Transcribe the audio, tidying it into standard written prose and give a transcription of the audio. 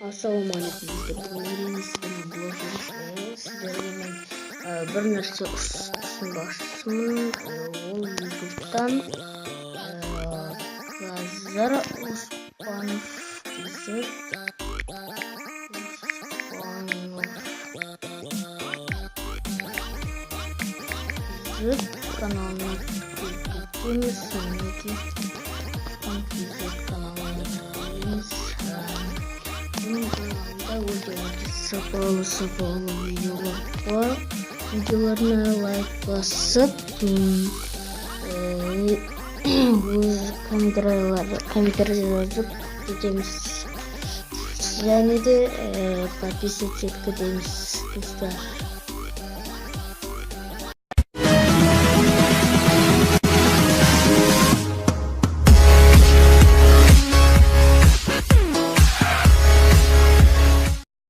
Ассалаумағалейкум сіздерге мен бір нәрсе ұсынбақшымын. Ол ютубтан Лазар Оспанов каналына сапалы видеолар бар. Видеоларына лайк басып, комментарий жазып кетеміз. Және де подписываться етіп кетеміз, достар.